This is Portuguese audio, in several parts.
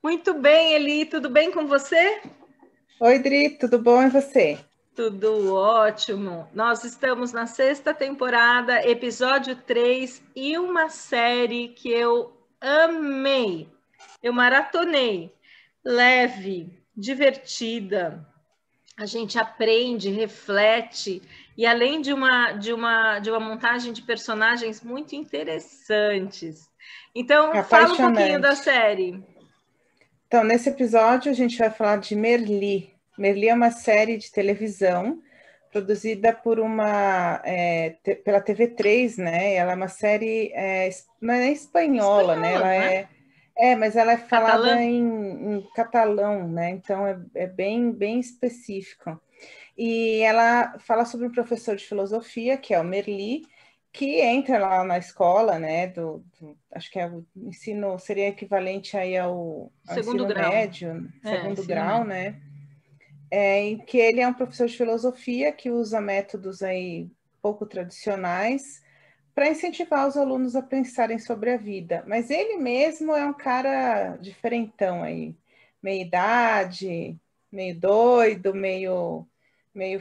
Muito bem, Eli, tudo bem com você? Oi, Dri, tudo bom e você? Tudo ótimo. Nós estamos na sexta temporada, episódio 3 e uma série que eu amei. Eu maratonei. Leve, divertida. A gente aprende, reflete e além de uma montagem de personagens muito interessantes. Então, fala um pouquinho da Apaixonante. série. Então, nesse episódio, a gente vai falar de Merli. Merli é uma série de televisão produzida pela TV3, né? Ela é uma série, não é espanhola, né? Espanhola, não é? Mas ela é falada Catalã? em catalão, né? Então, é bem específico. E ela fala sobre um professor de filosofia, que é o Merli, que entra lá na escola, né, acho que é o ensino, seria equivalente aí ao Segundo ensino grau. médio, É, segundo ensino grau, médio. né, em que ele é um professor de filosofia que usa métodos aí pouco tradicionais para incentivar os alunos a pensarem sobre a vida. Mas ele mesmo é um cara diferentão aí, meia idade, meio doido, meio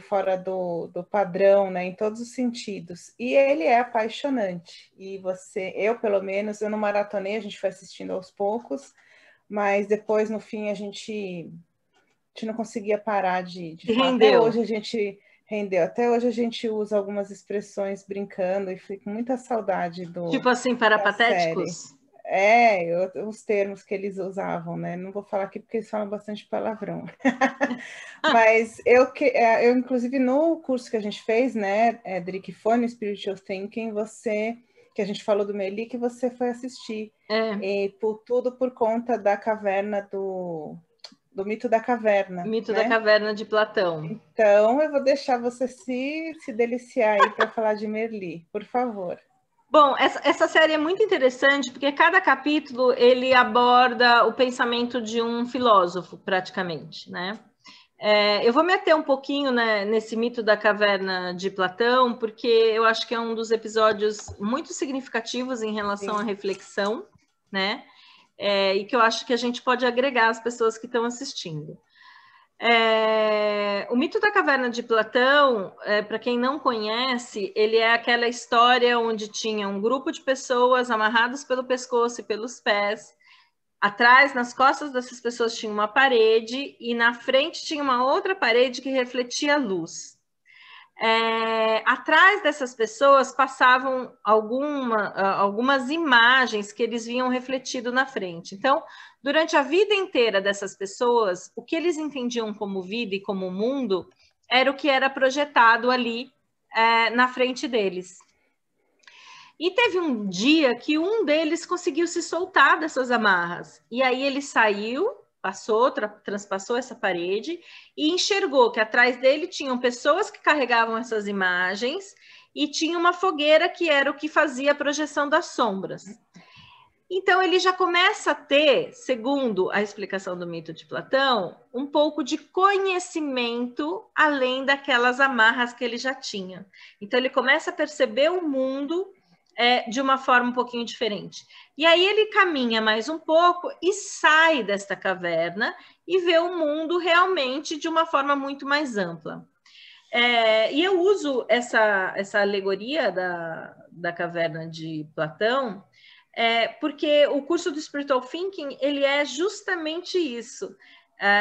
fora do padrão, né, em todos os sentidos. E ele é apaixonante. E eu pelo menos, eu não maratonei, a gente foi assistindo aos poucos, mas depois, no fim, a gente não conseguia parar de E falar. Até rendeu. hoje a gente rendeu, até hoje a gente usa algumas expressões brincando e fico com muita saudade Tipo assim, da série. parapatéticos? Os termos que eles usavam, né? Não vou falar aqui porque eles falam bastante palavrão. Ah, Mas eu, inclusive, no curso que a gente fez, né, Dri, que foi no Spiritual Thinking, que a gente falou do Meli, que você foi assistir. é. E tudo por conta da caverna do mito da caverna, Mito da né? caverna de Platão. Então, eu vou deixar você se deliciar aí para falar de Merli, por favor. Bom, essa série é muito interessante porque cada capítulo ele aborda o pensamento de um filósofo, praticamente, né? Eu vou me ater um pouquinho, né, nesse mito da caverna de Platão, porque eu acho que é um dos episódios muito significativos em relação à Sim. reflexão, né? E que eu acho que a gente pode agregar às pessoas que estão assistindo. O mito da caverna de Platão, para quem não conhece, ele é aquela história onde tinha um grupo de pessoas amarradas pelo pescoço e pelos pés. Atrás, nas costas dessas pessoas, tinha uma parede e na frente tinha uma outra parede que refletia luz. Atrás dessas pessoas passavam algumas imagens que eles viam refletido na frente. Então, durante a vida inteira dessas pessoas, o que eles entendiam como vida e como mundo era o que era projetado ali na frente deles. E teve um dia que um deles conseguiu se soltar dessas amarras. E aí ele saiu, transpassou essa parede e enxergou que atrás dele tinham pessoas que carregavam essas imagens e tinha uma fogueira que era o que fazia a projeção das sombras. Então ele já começa a ter, segundo a explicação do mito de Platão, um pouco de conhecimento além daquelas amarras que ele já tinha. Então ele começa a perceber o mundo de uma forma um pouquinho diferente. E aí ele caminha mais um pouco e sai desta caverna e vê o mundo realmente de uma forma muito mais ampla. E eu uso essa alegoria da caverna de Platão porque o curso do Spiritual Thinking ele é justamente isso.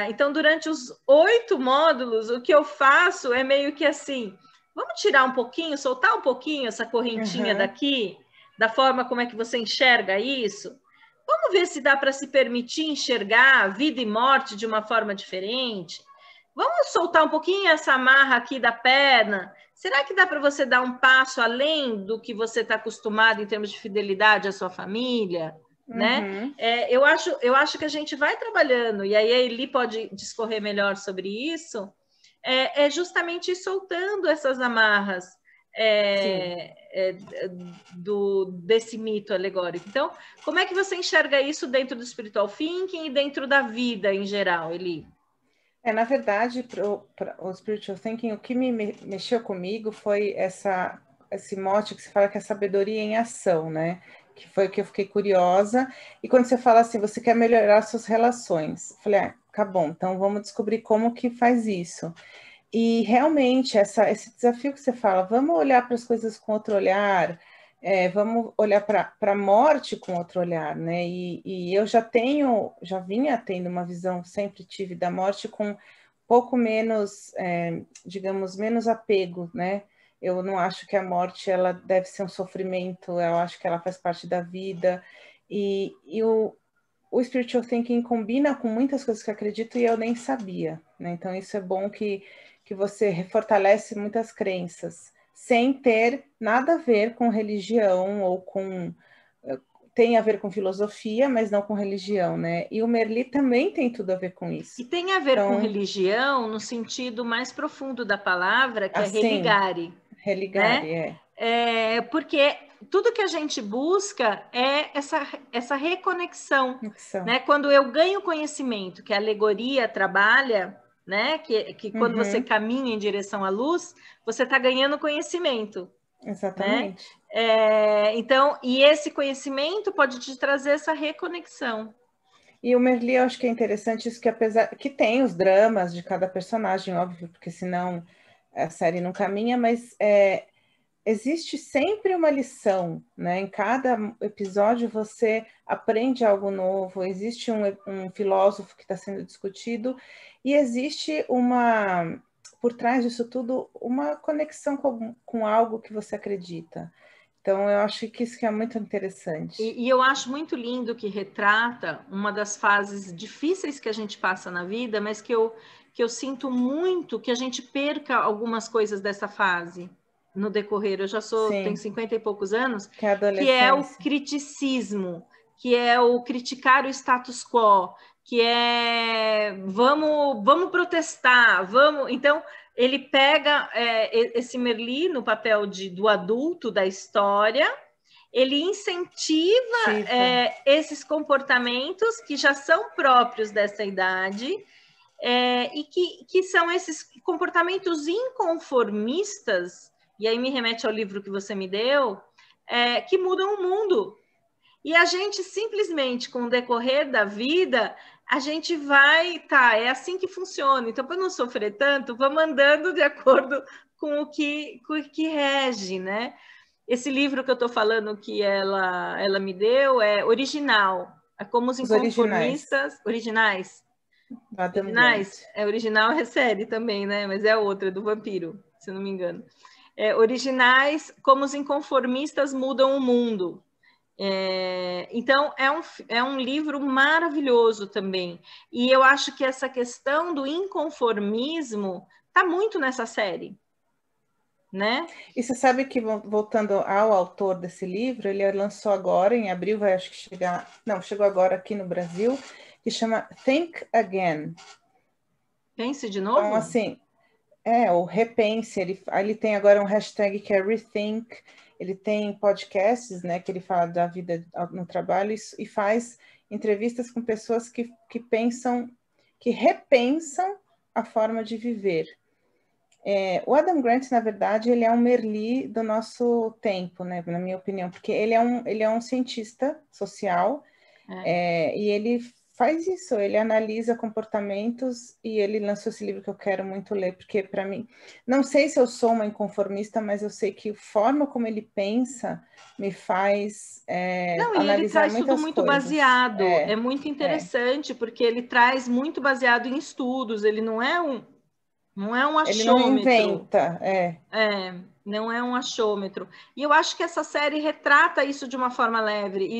Então, durante os 8 módulos, o que eu faço é meio que assim, vamos tirar um pouquinho, soltar um pouquinho essa correntinha Uhum. daqui, da forma como é que você enxerga isso. Vamos ver se dá para se permitir enxergar vida e morte de uma forma diferente. Vamos soltar um pouquinho essa amarra aqui da perna. Será que dá para você dar um passo além do que você está acostumado em termos de fidelidade à sua família? Né? Uhum. Eu acho que a gente vai trabalhando, e aí a Eli pode discorrer melhor sobre isso, justamente soltando essas amarras Sim. desse mito alegórico. Então, como é que você enxerga isso dentro do spiritual thinking e dentro da vida em geral, Eli? Na verdade, para o Spiritual Thinking, o que mexeu comigo foi esse mote que se fala que é sabedoria em ação, né? que foi que eu fiquei curiosa. E quando você fala assim, você quer melhorar suas relações, eu falei, tá bom, então vamos descobrir como que faz isso. E realmente, esse desafio que você fala, vamos olhar para as coisas com outro olhar, vamos olhar para a morte com outro olhar, né? E eu já vinha tendo uma visão, sempre tive da morte com pouco menos, digamos, menos apego, né? Eu não acho que a morte ela deve ser um sofrimento, eu acho que ela faz parte da vida. E o spiritual thinking combina com muitas coisas que eu acredito e eu nem sabia, né? Então isso é bom que você fortalece muitas crenças, sem ter nada a ver com religião ou com... Tem a ver com filosofia, mas não com religião, né? E o Merli também tem tudo a ver com isso. E tem a ver com Então, religião no sentido mais profundo da palavra, que é assim, religare, religare, né? Porque tudo que a gente busca é essa reconexão, né? Quando eu ganho conhecimento, que a alegoria trabalha, né? Que quando você caminha em direção à luz, você está ganhando conhecimento. Exatamente. Né? Então, e esse conhecimento pode te trazer essa reconexão. E o Merli, eu acho que é interessante isso, que apesar que tem os dramas de cada personagem, óbvio, porque senão a série não caminha, mas existe sempre uma lição, né? Em cada episódio você aprende algo novo, existe um filósofo que está sendo discutido, e existe por trás disso tudo, uma conexão com algo que você acredita. Então, eu acho que isso que é muito interessante. E eu acho muito lindo que retrata uma das fases difíceis que a gente passa na vida, mas que eu sinto muito que a gente perca algumas coisas dessa fase no decorrer. Eu já tenho 50 e poucos anos, que é a adolescência. Que é o criticismo, que é o criticar o status quo, que é vamos protestar, vamos... Então, ele pega esse Merli no papel do adulto da história, ele incentiva esses comportamentos que já são próprios dessa idade e que são esses comportamentos inconformistas, e aí me remete ao livro que você me deu, que mudam o mundo. E a gente simplesmente, com o decorrer da vida, a gente vai, é assim que funciona. Então, para não sofrer tanto, vamos andando de acordo com o que rege, né? Esse livro que eu estou falando que ela me deu é original. É como os inconformistas... Originais? Original é série também, né? Mas é outra, do vampiro, se não me engano. Originais, como os inconformistas mudam o mundo. Então, é um livro maravilhoso também. E eu acho que essa questão do inconformismo está muito nessa série. Né? E você sabe que, voltando ao autor desse livro, ele lançou agora, em abril, vai acho que chegou agora aqui no Brasil, que chama Think Again. Pense de novo? Então, assim, o repense, ele tem agora um hashtag que é Rethink, ele tem podcasts, né, que ele fala da vida no trabalho e faz entrevistas com pessoas que pensam, que repensam a forma de viver. O Adam Grant, na verdade, ele é um Merli do nosso tempo, né, na minha opinião, porque ele é um cientista social e ele faz isso, ele analisa comportamentos e ele lançou esse livro que eu quero muito ler, porque para mim, não sei se eu sou uma inconformista, mas eu sei que a forma como ele pensa me faz analisar ele traz tudo muito coisas. Baseado, é muito interessante, porque ele traz muito baseado em estudos, ele não é um achômetro. Ele não inventa, não é um achômetro. E eu acho que essa série retrata isso de uma forma leve.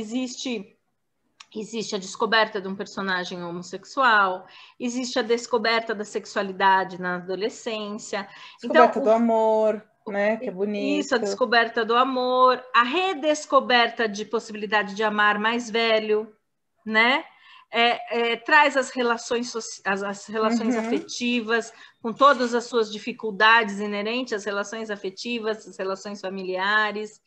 Existe a descoberta de um personagem homossexual, existe a descoberta da sexualidade na adolescência. Descoberta do amor, né? Que é bonito. Isso, a descoberta do amor, a redescoberta de possibilidade de amar mais velho, né? Traz as relações, as relações afetivas, com todas as suas dificuldades inerentes às relações afetivas, às relações familiares.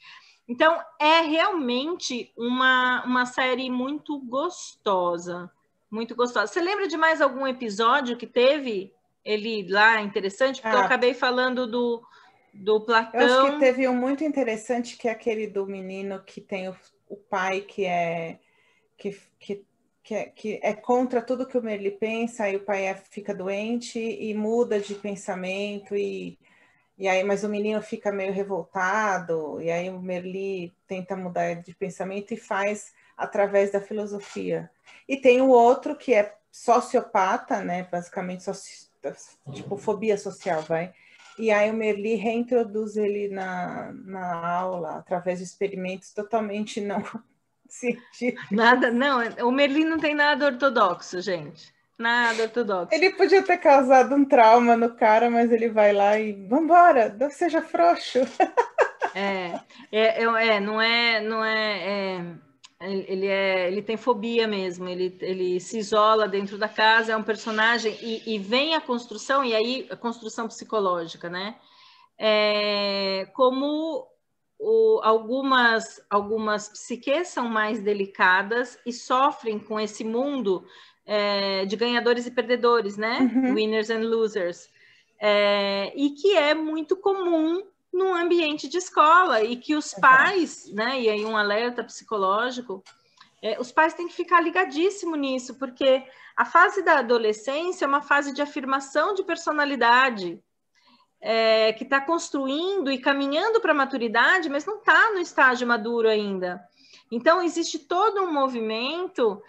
Então, é realmente uma série muito gostosa, muito gostosa. Você lembra de mais algum episódio que teve ele lá interessante? Porque eu acabei falando do Platão. Eu acho que teve um muito interessante, que é aquele do menino que tem o pai que é contra tudo que o Merli pensa, aí o pai fica doente e muda de pensamento, e aí, mas o menino fica meio revoltado, e aí o Merli tenta mudar de pensamento e faz através da filosofia. E tem o outro que é sociopata, né? Basicamente, tipo, fobia social, vai. E aí o Merli reintroduz ele na aula através de experimentos totalmente não científicos. Nada, não, o Merli não tem nada ortodoxo, gente. Nada ortodoxo. Ele podia ter causado um trauma no cara, mas ele vai lá e vambora, não seja frouxo. Ele tem fobia mesmo, ele se isola dentro da casa, é um personagem, e vem a construção, e aí a construção psicológica, né? Como algumas psiques são mais delicadas e sofrem com esse mundo de ganhadores e perdedores, né? Uhum. Winners and losers. E que é muito comum no ambiente de escola, e que os pais, né? E aí um alerta psicológico, os pais têm que ficar ligadíssimo nisso, porque a fase da adolescência é uma fase de afirmação de personalidade, que está construindo e caminhando para a maturidade, mas não está no estágio maduro ainda. Então, existe todo um movimento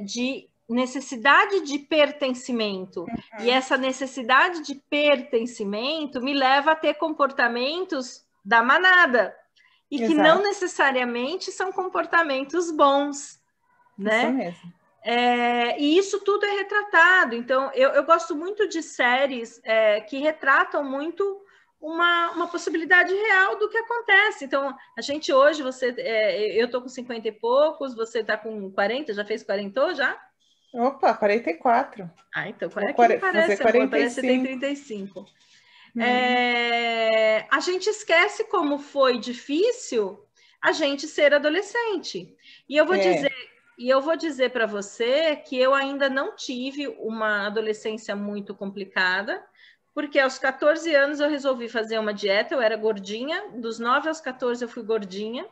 de necessidade de pertencimento. Uhum. E essa necessidade de pertencimento me leva a ter comportamentos da manada, e que não necessariamente são comportamentos bons, né? Isso mesmo. E isso tudo é retratado. Então, eu gosto muito de séries que retratam muito uma possibilidade real do que acontece. Então, a gente hoje, eu estou com 50 e poucos, você está com 40, já fez 40 já? Opa, 44. Então, é que não parece, amor, parece que você tem 35. A gente esquece como foi difícil a gente ser adolescente. E eu vou dizer para você que eu ainda não tive uma adolescência muito complicada, porque aos 14 anos eu resolvi fazer uma dieta, eu era gordinha, dos 9 aos 14 eu fui gordinha,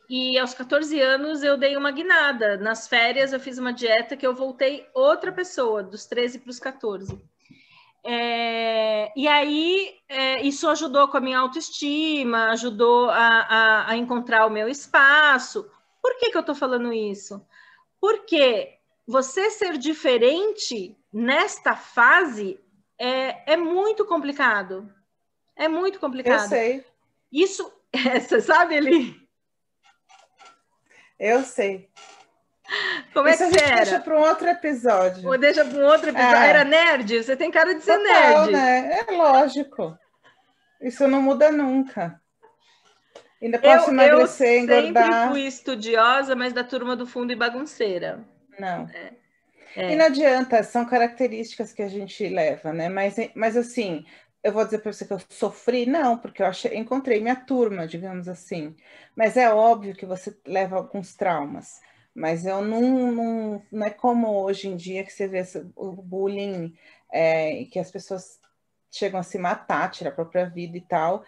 e aos 14 anos eu dei uma guinada. Nas férias eu fiz uma dieta que eu voltei outra pessoa, dos 13 para os 14. E aí isso ajudou com a minha autoestima, ajudou a encontrar o meu espaço. Por que eu estou falando isso? Porque você ser diferente nesta fase é muito complicado. É muito complicado. Eu sei. Isso, você sabe, Eli? Eu sei. Como isso é que a gente era? Deixa para um outro episódio. Ou deixa para um outro episódio. Era nerd? Você tem cara de ser total, nerd. Né? É lógico. Isso não muda nunca. Ainda posso emagrecer, engordar. Eu sempre fui estudiosa, mas da turma do fundo e bagunceira. Não. E não adianta, são características que a gente leva, né? Mas assim, eu vou dizer para você que eu sofri? Não, porque eu encontrei minha turma, digamos assim. Mas é óbvio que você leva alguns traumas. Mas eu não é como hoje em dia que você vê o bullying, que as pessoas chegam a se matar, tirar a própria vida e tal,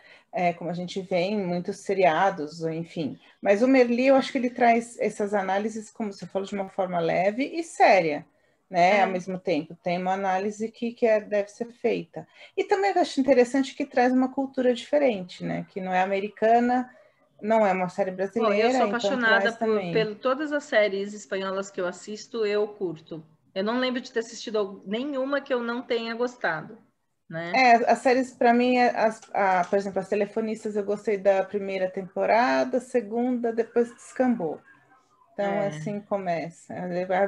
como a gente vê em muitos seriados, enfim. Mas o Merli, eu acho que ele traz essas análises, como você falou, de uma forma leve e séria, né? Ao mesmo tempo, tem uma análise que deve ser feita. E também eu acho interessante que traz uma cultura diferente, né? Que não é americana, não é uma série brasileira. Bom, eu sou apaixonada por todas as séries espanholas que eu assisto, eu curto. Eu não lembro de ter assistido nenhuma que eu não tenha gostado, né? As séries, para mim, por exemplo, As Telefonistas, eu gostei da primeira temporada, segunda, depois descambou. Então, assim começa.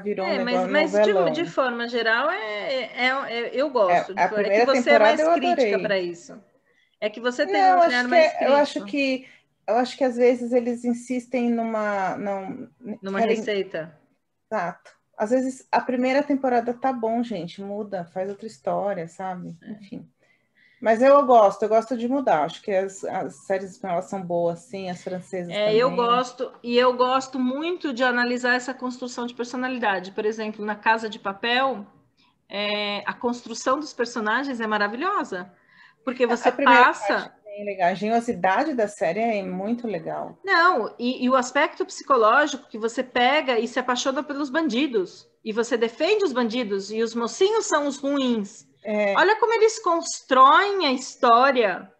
Virou um negócio novelão. Mas de forma geral, eu gosto. A primeira que você temporada é mais crítica adorei. Para isso. É que você tem um olhar mais crítico. Eu acho que às vezes eles insistem numa receita. Exato. Às vezes a primeira temporada tá bom, gente, muda, faz outra história, sabe? Enfim. Mas eu gosto de mudar. Acho que as séries espanholas são boas, sim, as francesas também. Eu gosto muito de analisar essa construção de personalidade. Por exemplo, na Casa de Papel, a construção dos personagens é maravilhosa. Porque você passa... bem legal. A engenhosidade da série é muito legal. Não, e o aspecto psicológico que você pega e se apaixona pelos bandidos. E você defende os bandidos e os mocinhos são os ruins. Olha como eles constroem a história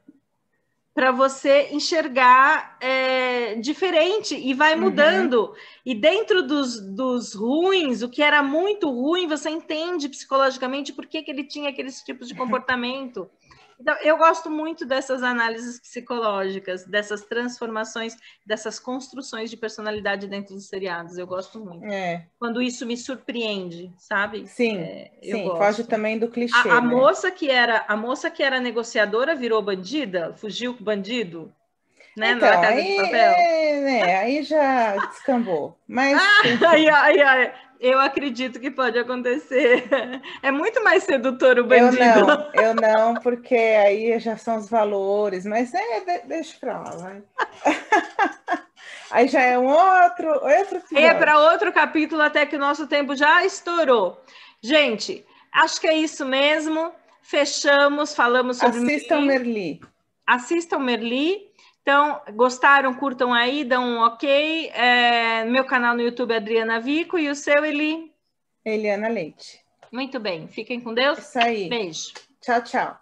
para você enxergar diferente e vai mudando. E dentro dos ruins, o que era muito ruim, você entende psicologicamente por que ele tinha aqueles tipos de comportamento. Então, eu gosto muito dessas análises psicológicas, dessas transformações, dessas construções de personalidade dentro dos seriados. Eu gosto muito. Quando isso me surpreende, sabe? Sim, eu gosto. Foge também do clichê, a moça que era negociadora virou bandida, fugiu com o bandido, né? Então, Na Casa de Papel. Aí já descambou. Mas eu acredito que pode acontecer. É muito mais sedutor o bandido. Eu não, porque aí já são os valores, mas deixa pra lá, vai. Aí já é um outro episódio. É para outro capítulo, até que o nosso tempo já estourou. Gente, acho que é isso mesmo. Fechamos, falamos sobre Assistam Merli. Assistam Merli. Então, gostaram? Curtam aí, dão um ok. Meu canal no YouTube é Adriana Vico e o seu, Eli? Eliana Leite. Muito bem. Fiquem com Deus. Isso aí. Beijo. Tchau, tchau.